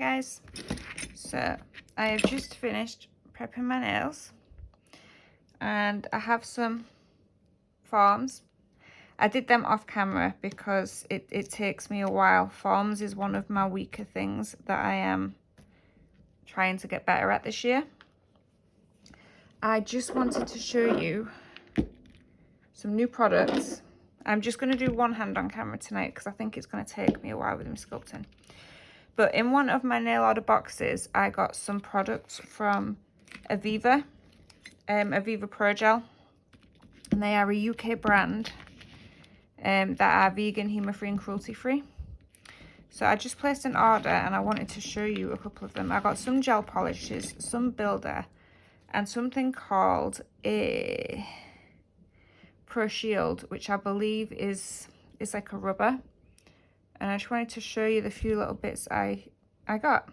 guys, so I have just finished prepping my nails and I have some forms. I did them off camera because it takes me a while. Forms is one of my weaker things that I am trying to get better at this year. I just wanted to show you some new products. I'm just going to do one hand on camera tonight because I think it's going to take me a while with my sculpting. But in one of my nail order boxes, I got some products from Aviva, Aviva Pro Gel, and they are a UK brand that are vegan, humour-free and cruelty-free. So I just placed an order and I wanted to show you a couple of them. I got some gel polishes, some builder, and something called a Pro Shield, which I believe is like a rubber. And I just wanted to show you the few little bits I got.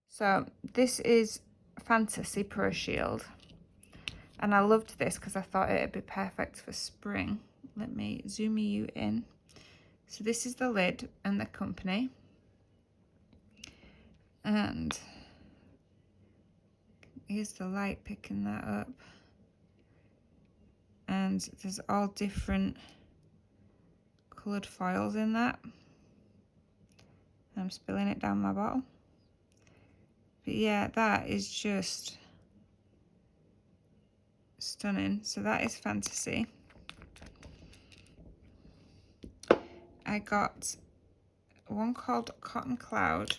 So this is Fantasy Pro Shield. And I loved this because I thought it would be perfect for spring. Let me zoom you in. So this is the lid and the company. And here's the light picking that up. And there's all different coloured foils in that. I'm spilling it down my bottle. But yeah, that is just stunning. So that is Fantasy. I got one called Cotton Cloud,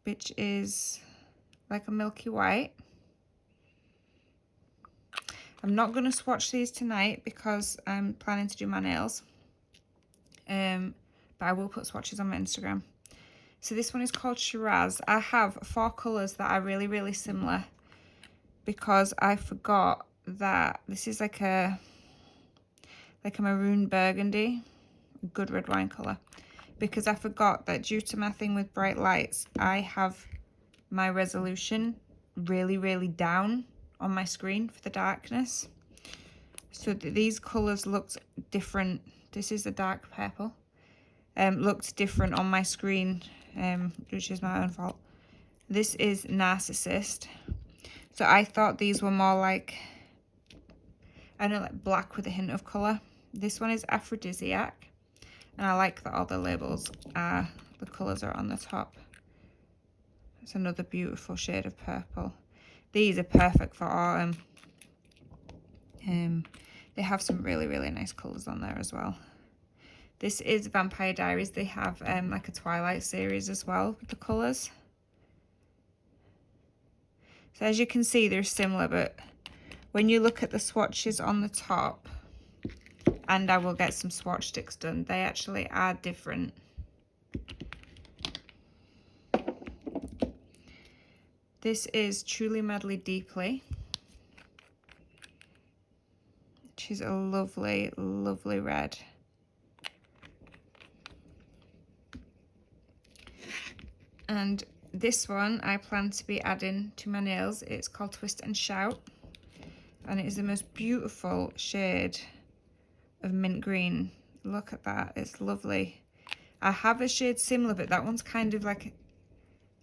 which is like a milky white. I'm not going to swatch these tonight because I'm planning to do my nails. But I will put swatches on my Instagram. So this one is called Shiraz. I have 4 colours that are really, really similar because I forgot that this is like a maroon burgundy, good red wine colour. Because I forgot that due to my thing with bright lights, I have my resolution really, really down on my screen for the darkness. So these colours looked different. This is the dark purple. Looked different on my screen, which is my own fault. This is Narcissist. So I thought these were more like, I know, like black with a hint of colour. This one is Aphrodisiac. And I like that all the labels are, the colours are on the top. It's another beautiful shade of purple. These are perfect for autumn. They have some really, really nice colours on there as well. This is Vampire Diaries. They have like a Twilight series as well with the colours. So as you can see, they're similar, but when you look at the swatches on the top, and I will get some swatch sticks done, they actually are different. This is Truly Madly Deeply, which is a lovely, lovely red. And this one I plan to be adding to my nails. It's called Twist and Shout. And it is the most beautiful shade of mint green. Look at that, it's lovely. I have a shade similar, but that one's kind of like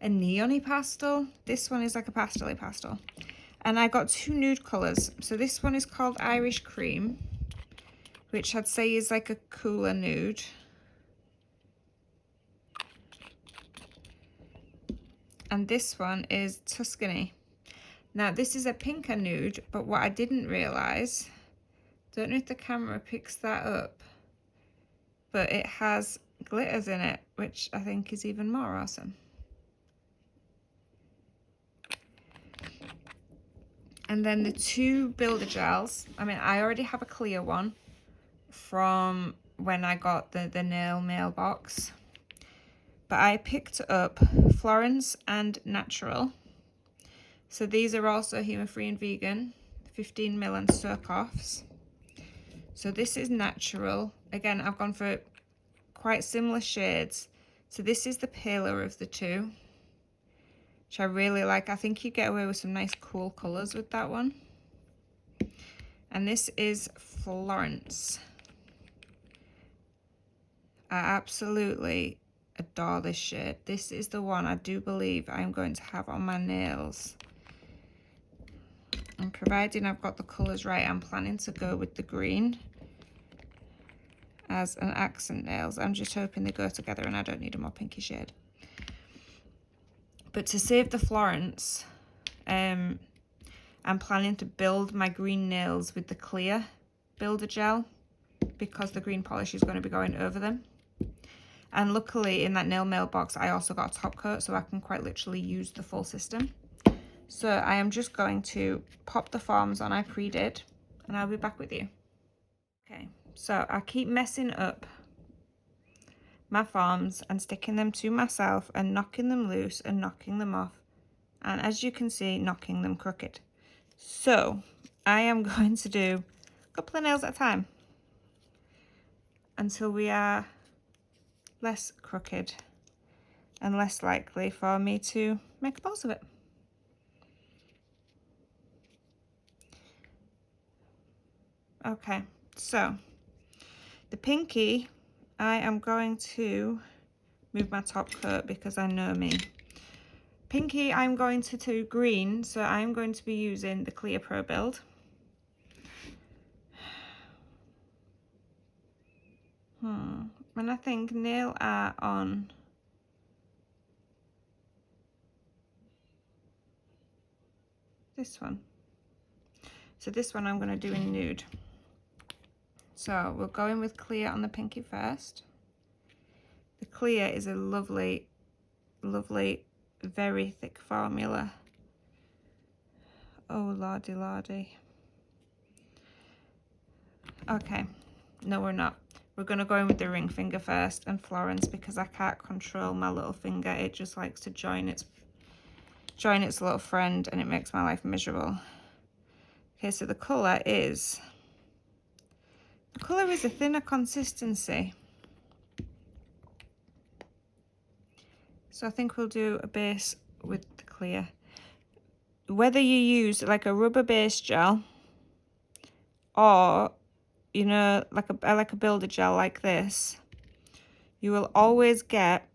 a neon-y pastel. This one is like a pastel-y pastel. And I got 2 nude colours. So this one is called Irish Cream, which I'd say is like a cooler nude. And this one is Tuscany. Now this is a pinker nude, but what I didn't realise, don't know if the camera picks that up, but it has glitters in it, which I think is even more awesome. And then the 2 builder gels. I mean, I already have a clear one from when I got the nail mailbox. But I picked up Florence and Natural. So these are also humour-free and vegan, 15ml and soak-offs. So this is Natural. Again, I've gone for quite similar shades. So this is the paler of the 2, which I really like. I think you get away with some nice cool colours with that one. And this is Florence. I absolutely adore this shade. This is the one I do believe I'm going to have on my nails. And providing I've got the colours right, I'm planning to go with the green as an accent nails. I'm just hoping they go together and I don't need a more pinky shade. But to save the Florence, I'm planning to build my green nails with the clear builder gel, because the green polish is going to be going over them. And luckily in that nail mailbox I also got a top coat, so I can quite literally use the full system. So I am just going to pop the forms on I pre-did and I'll be back with you. Okay, so I keep messing up my forms and sticking them to myself and knocking them loose and knocking them off, and as you can see, knocking them crooked. So I am going to do a couple of nails at a time until we are less crooked and less likely for me to make a balls of it. Okay, so the pinky, I am going to move my top coat because I know me. Pinky, I'm going to do green, so I'm going to be using the Clear Pro Build. And I think nail art on this one. So this one I'm going to do in nude. So we're going with clear on the pinky first. The clear is a lovely, lovely, very thick formula. Oh lordy lordy. Okay, no we're not. We're going to go in with the ring finger first and Florence, because I can't control my little finger. It just likes to join its little friend and it makes my life miserable. Okay, so the colour is a thinner consistency. So I think we'll do a base with the clear. Whether you use like a rubber base gel or, you know, like a builder gel like this, you will always get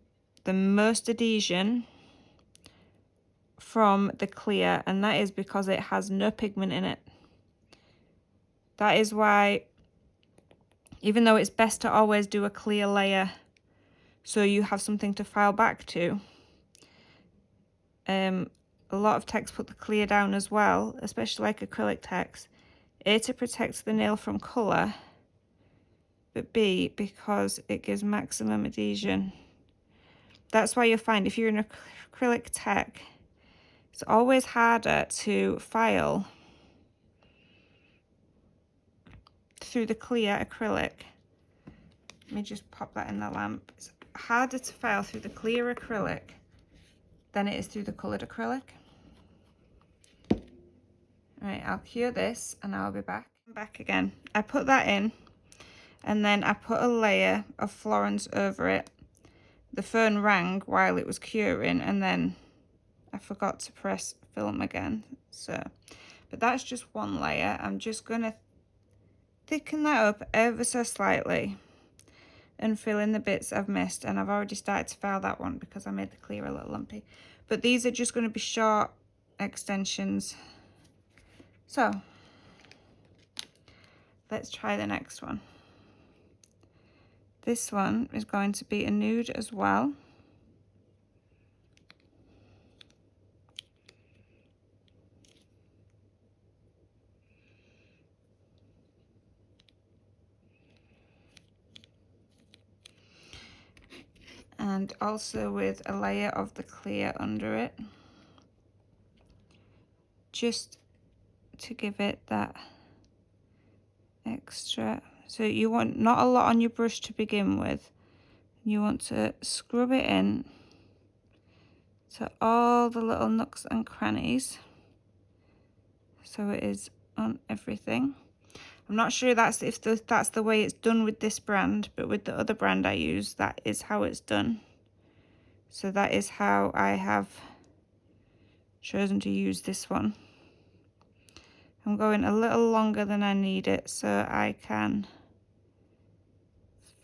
the most adhesion from the clear, and that is because it has no pigment in it. That is why, even though it's best to always do a clear layer so you have something to file back to, a lot of techs put the clear down as well, especially like acrylic techs. A, to protect the nail from colour, but B, because it gives maximum adhesion. That's why you'll find if you're an acrylic tech, it's always harder to file through the clear acrylic. Let me just pop that in the lamp. It's harder to file through the clear acrylic than it is through the coloured acrylic. Right, I'll cure this and I'll be back. I'm back again. I put that in and then I put a layer of Florence over it. The phone rang while it was curing and then I forgot to press film again. But that's just one layer. I'm just going to thicken that up ever so slightly and fill in the bits I've missed. And I've already started to file that one because I made the clear a little lumpy. But these are just going to be short extensions. So let's try the next one. This one is going to be a nude as well. And also with a layer of the clear under it, just to give it that extra. So you want not a lot on your brush to begin with. You want to scrub it in to all the little nooks and crannies, so it is on everything. I'm not sure that's the way it's done with this brand, but with the other brand I use, that is how it's done. So that is how I have chosen to use this one. I'm going a little longer than I need it so I can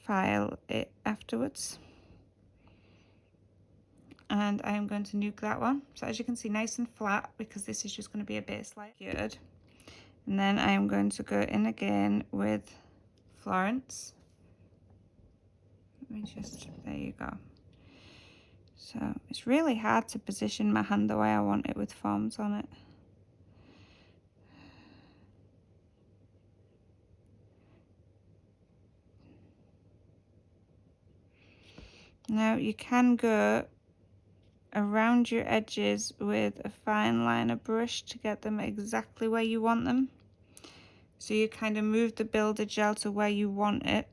file it afterwards. and I am going to nuke that one. So as you can see, nice and flat, because this is just going to be a base layer. Good. And then I am going to go in again with Florence. Let me just, there you go. So it's really hard to position my hand the way I want it with forms on it. Now you can go around your edges with a fine liner brush to get them exactly where you want them. So you kind of move the builder gel to where you want it,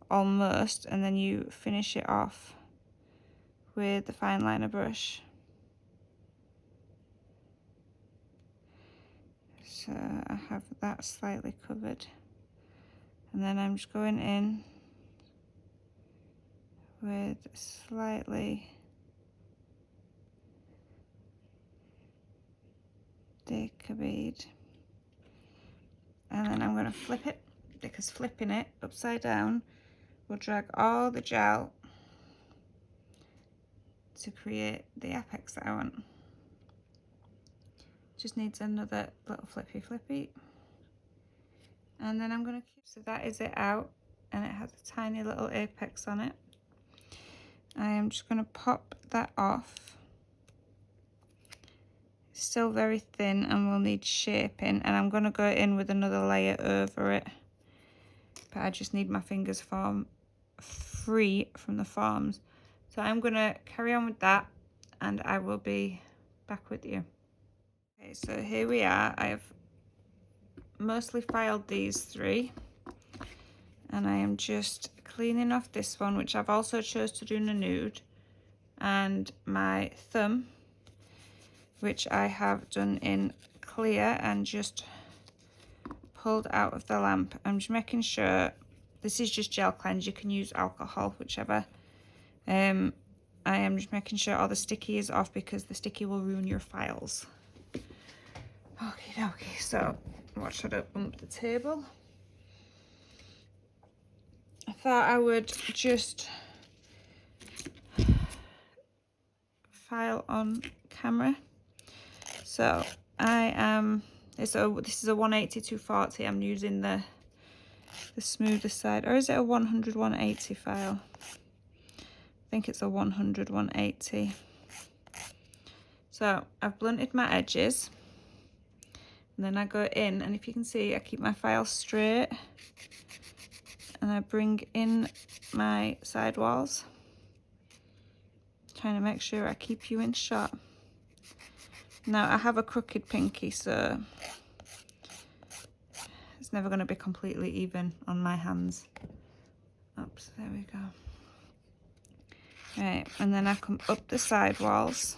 almost, and then you finish it off with the fine liner brush. So I have that slightly covered, and then I'm just going in with slightly thicker bead, and then I'm going to flip it, because flipping it upside down will drag all the gel to create the apex that I want. Just needs another little flippy, and then I'm going to keep, so that is it out, and it has a tiny little apex on it. I am just going to pop that off. It's still very thin and will need shaping, and I'm going to go in with another layer over it, but I just need my fingers free from the forms. So I'm going to carry on with that, and I will be back with you. Okay, so here we are. I have mostly filed these three, and I am just cleaning off this one, which I've also chose to do in a nude, and my thumb, which I have done in clear and just pulled out of the lamp. I'm just making sure, this is just gel cleanse, you can use alcohol, whichever. I am just making sure all the sticky is off, because the sticky will ruin your files. Okay, so watch I don't bump the table. I thought I would just file on camera. So I am, this is a 180 240. I'm using the smoother side, or is it a 100 180 file? I think it's a 100 180. So I've blunted my edges, and then I go in, and if you can see, I keep my file straight, and I bring in my side walls, trying to make sure I keep you in shot. Now I have a crooked pinky, so it's never going to be completely even on my hands. Oops, there we go. Right, and then I come up the side walls,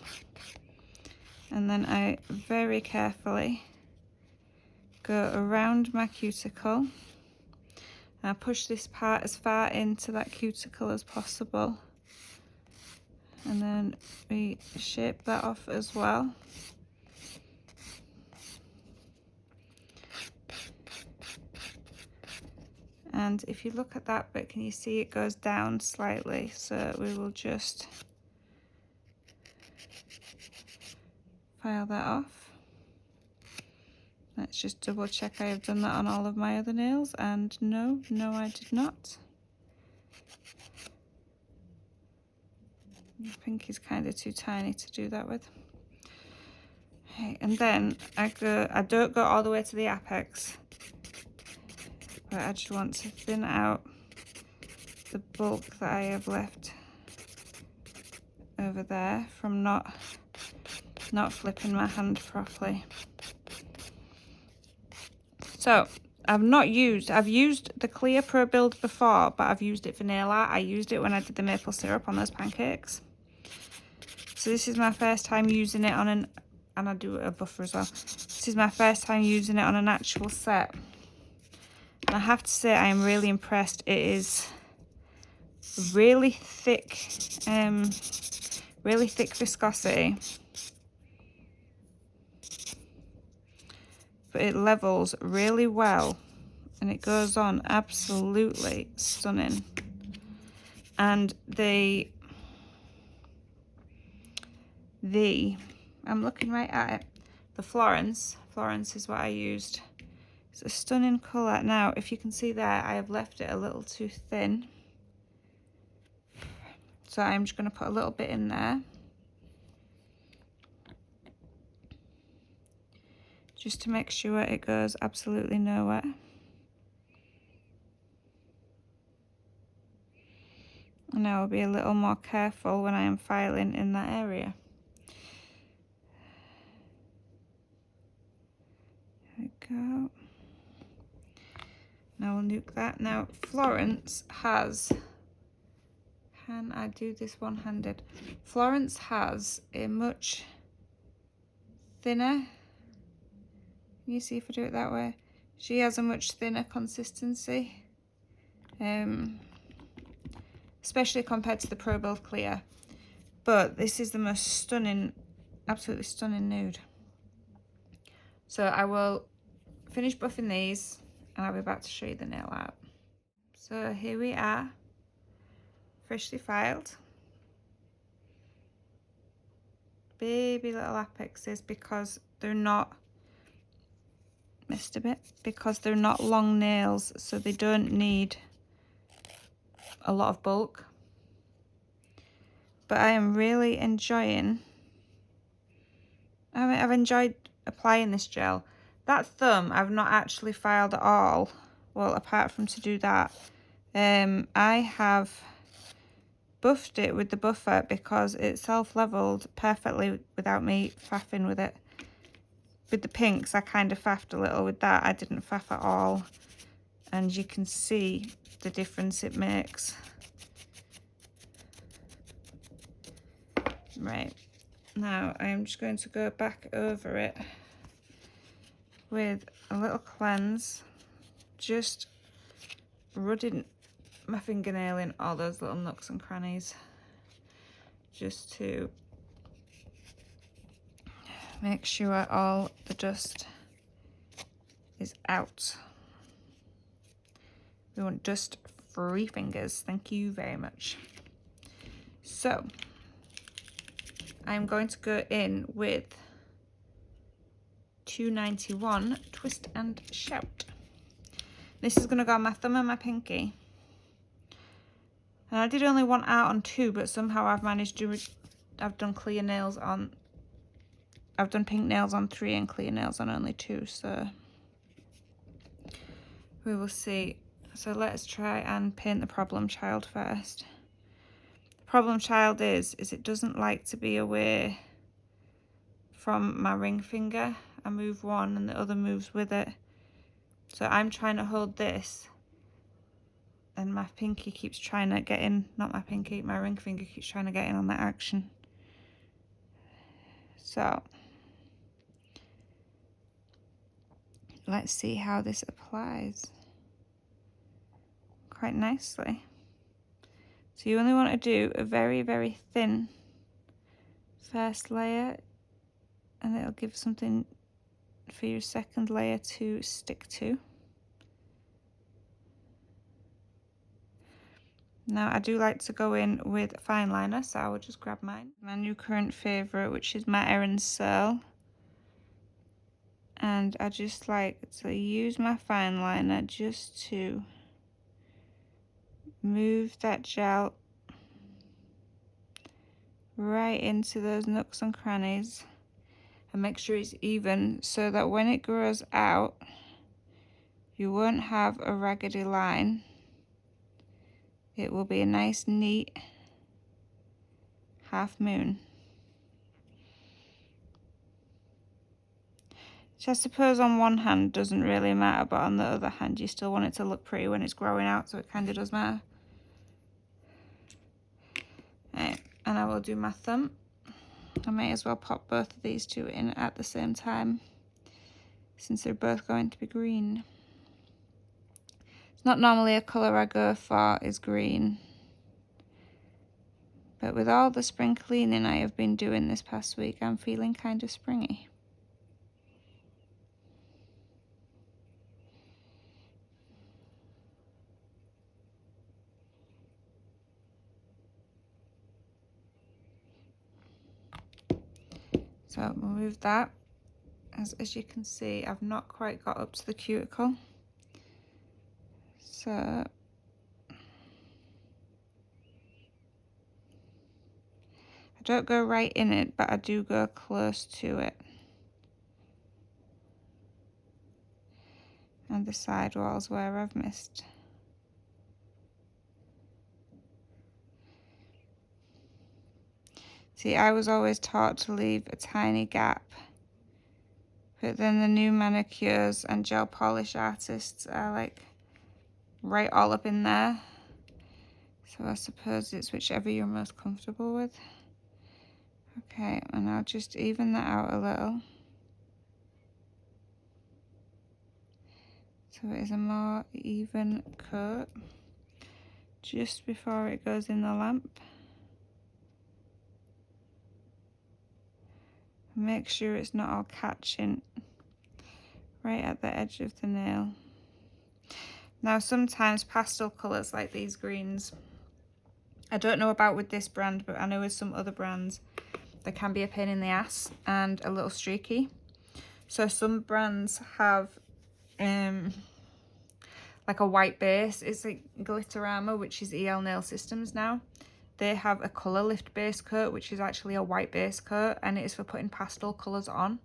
and then I very carefully go around my cuticle. And I push this part as far into that cuticle as possible, and then we shape that off as well. And if you look at that bit, can you see it goes down slightly? So we will just file that off. Let's just double check I have done that on all of my other nails, and no, I did not. The pinky's kind of too tiny to do that with. Okay, and then I don't go all the way to the apex, but I just want to thin out the bulk that I have left over there from not flipping my hand properly. So I've used the clear Pro Build before, but I've used it for nail art. I used it when I did the maple syrup on those pancakes. So this is my first time using it on and I do a buffer as well. This is my first time using it on an actual set. And I have to say I am really impressed. It is really thick viscosity. But it levels really well, and it goes on absolutely stunning. And the I'm looking right at it, the Florence is what I used. It's a stunning colour. Now, if you can see there, I have left it a little too thin. So I'm just going to put a little bit in there. Just to make sure it goes absolutely nowhere. And I will be a little more careful when I am filing in that area. There we go. Now we'll nuke that. Now Florence has, can I do this one-handed? Florence has a much thinner, can you see if I do it that way? She has a much thinner consistency, especially compared to the Propel Clear. But this is the most stunning, absolutely stunning nude. So I will finish buffing these and I'll be back to show you the nail art. So here we are, freshly filed. Baby little apexes, because they're not, missed a bit, because they're not long nails, so they don't need a lot of bulk. But I am really enjoying, I've enjoyed applying this gel. That thumb I've not actually filed at all, well, apart from to do that. I have buffed it with the buffer because it self-leveled perfectly without me faffing with it. With the pinks I kind of faffed a little, with that I didn't faff at all, and you can see the difference it makes. Right, now I am just going to go back over it with a little cleanse, just rubbing my fingernail in all those little nooks and crannies, just to make sure all the dust is out. We want dust-free fingers, thank you very much. So I'm going to go in with 291 Twist and Shout. This is going to go on my thumb and my pinky. And I did only want out on 2, but somehow I've managed to, I've done clear nails on, I've done pink nails on 3 and clear nails on only 2, so we will see. So let's try and paint the problem child first. The problem child is it doesn't like to be away from my ring finger. I move one and the other moves with it. So I'm trying to hold this and my pinky keeps trying to get in, not my pinky, my ring finger keeps trying to get in on that action. So let's see how this applies. Quite nicely. So you only want to do a very, very thin first layer, and it'll give something for your second layer to stick to. Now I do like to go in with fine liner, so I will just grab mine. My new current favourite, which is my Erin Searle. And I just like to use my fine liner just to move that gel right into those nooks and crannies and make sure it's even, so that when it grows out you won't have a raggedy line. It will be a nice neat half moon. Which I suppose on one hand doesn't really matter, but on the other hand you still want it to look pretty when it's growing out, so it kind of does matter. Right, and I will do my thumb. I may as well pop both of these two in at the same time, since they're both going to be green. It's not normally a colour I go for, is green. But with all the spring cleaning I have been doing this past week, I'm feeling kind of springy. So remove that. As you can see, I've not quite got up to the cuticle. So I don't go right in it, but I do go close to it. And the side walls where I've missed. See, I was always taught to leave a tiny gap, but then the new manicures and gel polish artists are like right all up in there. So I suppose it's whichever you're most comfortable with. Okay, and I'll just even that out a little. So it is a more even coat just before it goes in the lamp. Make sure it's not all catching right at the edge of the nail. Now sometimes pastel colours like these greens, I don't know about with this brand, but I know with some other brands they can be a pain in the ass and a little streaky. So some brands have like a white base. It's like Glitterama, which is EL Nail Systems now. They have a colour lift base coat, which is actually a white base coat, and it is for putting pastel colours on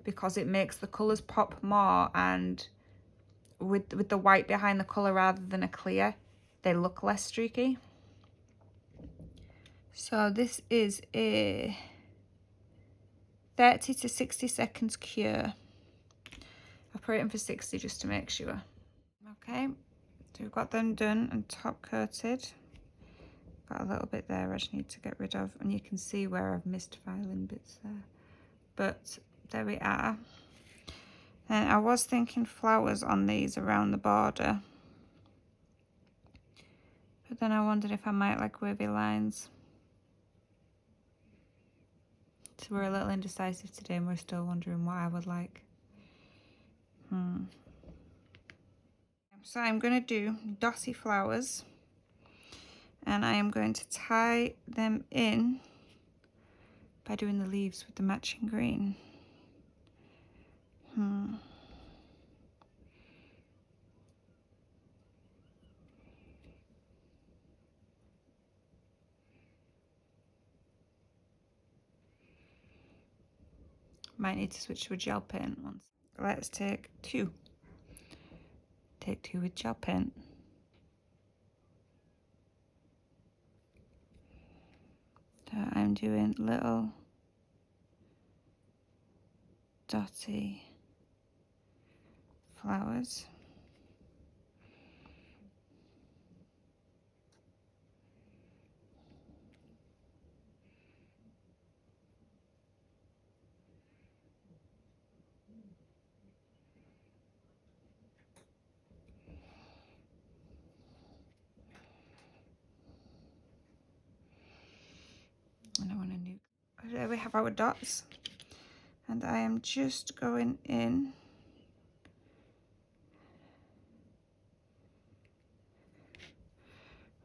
because it makes the colours pop more, and with the white behind the colour rather than a clear, they look less streaky. So this is a 30 to 60 seconds cure. I put it in for 60 just to make sure. Okay, so we've got them done and top coated. Got a little bit there I just need to get rid of, and you can see where I've missed filing bits there. But there we are. And I was thinking flowers on these around the border, but then I wondered if I might like wavy lines. So we're a little indecisive today and we're still wondering what I would like. So I'm going to do dotty flowers, and I am going to tie them in by doing the leaves with the matching green. Might need to switch to a gel pen once. Let's take two. Take two with gel pen. So I'm doing little dotty flowers. And I want a new. There we have our dots, and I am just going in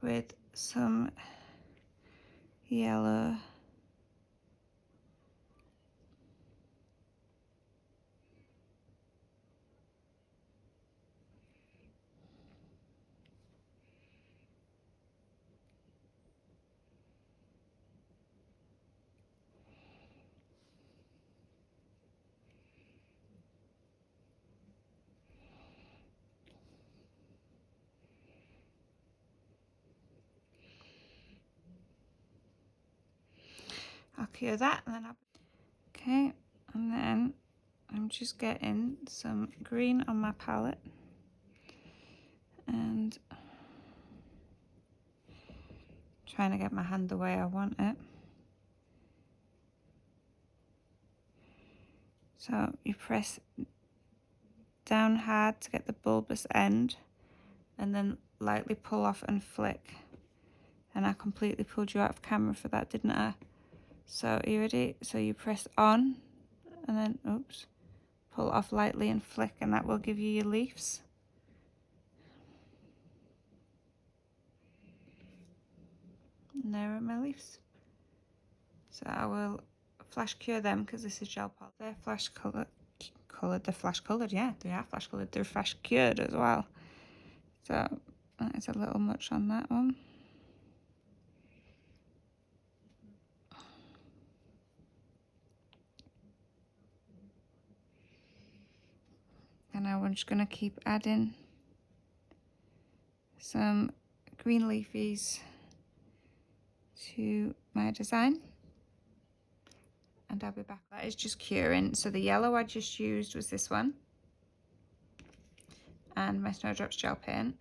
with some yellow I'll cure that, and then okay, and then I'm just getting some green on my palette and trying to get my hand the way I want it. So you press down hard to get the bulbous end, and then lightly pull off and flick. And I completely pulled you out of camera for that, didn't I? So are you ready? So you press on and then, oops, pull off lightly and flick, and that will give you your leaves. And there are my leaves. So I will flash cure them because this is gel polish. They're flash coloured. They're flash coloured, yeah, they are flash coloured. They're flash cured as well. So that is a little much on that one. And now I'm just going to keep adding some green leafies to my design. And I'll be back. That is just curing. So the yellow I just used was this one. And my Snowdrops gel paint.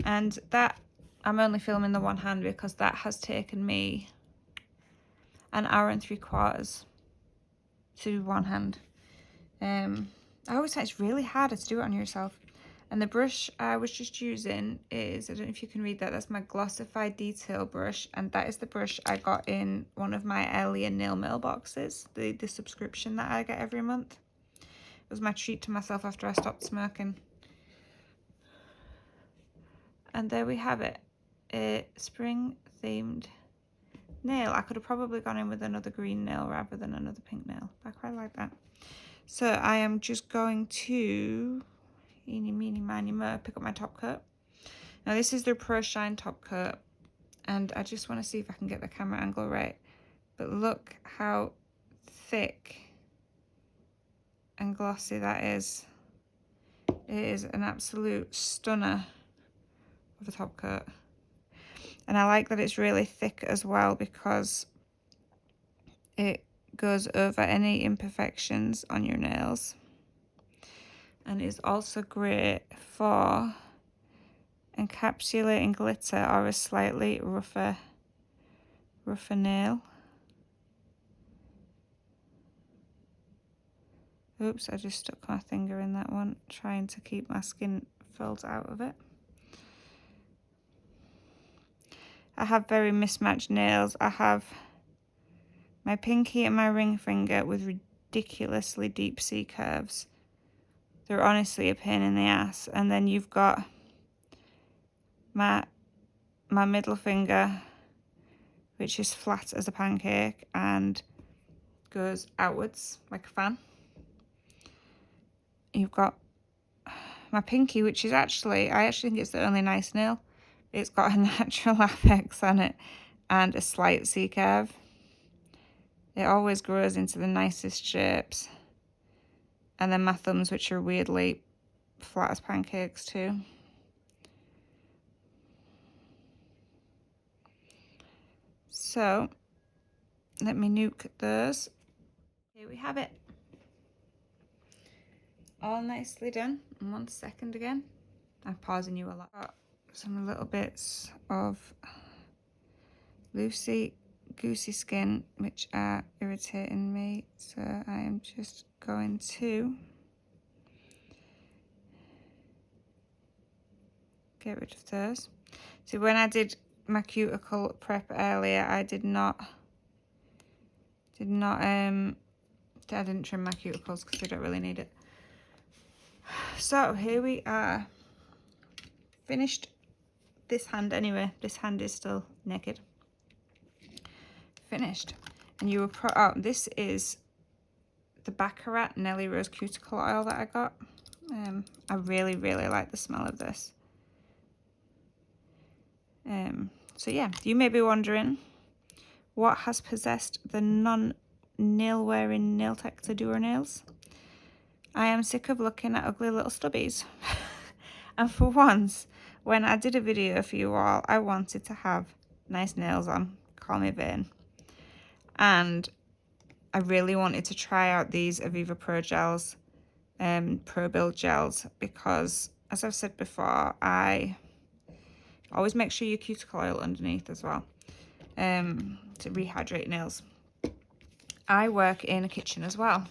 And that, I'm only filming the one hand because that has taken me an hour and 3/4 to do one hand. I always find it's really harder to do it on yourself. And the brush I was just using is, I don't know if you can read that, that's my Glossify Detail brush. And that is the brush I got in one of my earlier nail mail boxes, the subscription that I get every month. It was my treat to myself after I stopped smoking. And there we have it, a spring themed nail. I could have probably gone in with another green nail rather than another pink nail. I quite like that. So I am just going to, eeny, meeny, miny, mo, pick up my top coat. Now this is the Pro Shine top coat. And I just want to see if I can get the camera angle right. But look how thick and glossy that is. It is an absolute stunner of a top coat. And I like that it's really thick as well because it goes over any imperfections on your nails. And is also great for encapsulating glitter or a slightly rougher nail. Oops, I just stuck my finger in that one, trying to keep my skin folds out of it. I have very mismatched nails. I have my pinky and my ring finger with ridiculously deep C curves. They're honestly a pain in the ass. And then you've got my middle finger, which is flat as a pancake and goes outwards like a fan. You've got my pinky, which is actually, I actually think it's the only nice nail. It's got a natural apex on it and a slight C curve. It always grows into the nicest shapes. And then my thumbs, which are weirdly flat as pancakes too. So let me nuke those. Here we have it. All nicely done. And 1 second again. I'm pausing you a lot. Got some little bits of loosey goosey skin which are irritating me, so I am just going to get rid of those. So when I did my cuticle prep earlier, I didn't trim my cuticles because they don't really need it. So here we are, finished this hand anyway. This hand is still naked. Finished. And you were this is the Baccarat Nelly Rose cuticle oil that I got. I really like the smell of this. So yeah, you may be wondering what has possessed the non-nail wearing nail tech to do her nails. I am sick of looking at ugly little stubbies. And for once, when I did a video for you all, I wanted to have nice nails on. Call me vain. And I really wanted to try out these Aviva Pro gels, Pro Build gels, because as I've said before, I always make sure your cuticle oil underneath as well, to rehydrate nails. I work in a kitchen as well.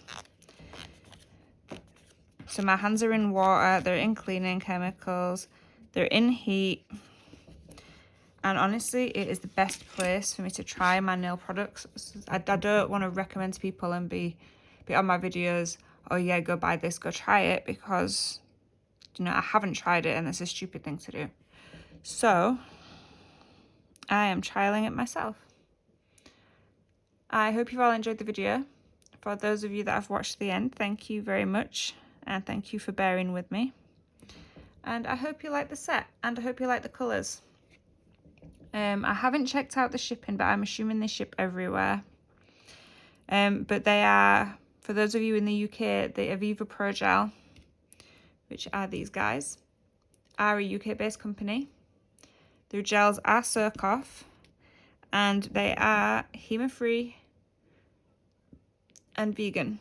So my hands are in water, they're in cleaning chemicals, they're in heat. And honestly, it is the best place for me to try my nail products. I don't want to recommend to people and be on my videos, oh yeah, go buy this, go try it, because, you know, I haven't tried it and it's a stupid thing to do. So I am trialing it myself. I hope you've all enjoyed the video. For those of you that have watched the end, thank you very much, and thank you for bearing with me. And I hope you like the set, and I hope you like the colours. I haven't checked out the shipping, but I'm assuming they ship everywhere. But they are, for those of you in the UK, the Aviva Pro Gel, which are these guys, are a UK-based company. Their gels are Surcoff, and they are HEMA-free and vegan.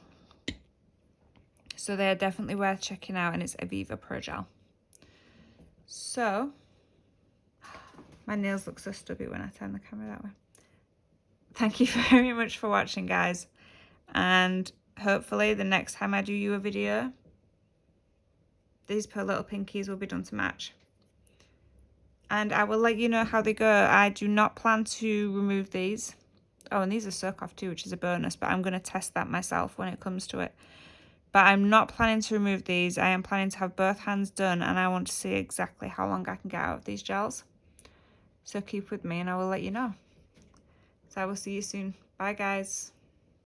So they are definitely worth checking out, and it's Aviva Pro Gel. So, my nails look so stubby when I turn the camera that way. Thank you very much for watching, guys. And hopefully the next time I do you a video, these poor little pinkies will be done to match. And I will let you know how they go. I do not plan to remove these. Oh, and these are Surcoff too, which is a bonus, but I'm going to test that myself when it comes to it. But I'm not planning to remove these. I am planning to have both hands done, and I want to see exactly how long I can get out of these gels. So keep with me and I will let you know. So I will see you soon. Bye, guys.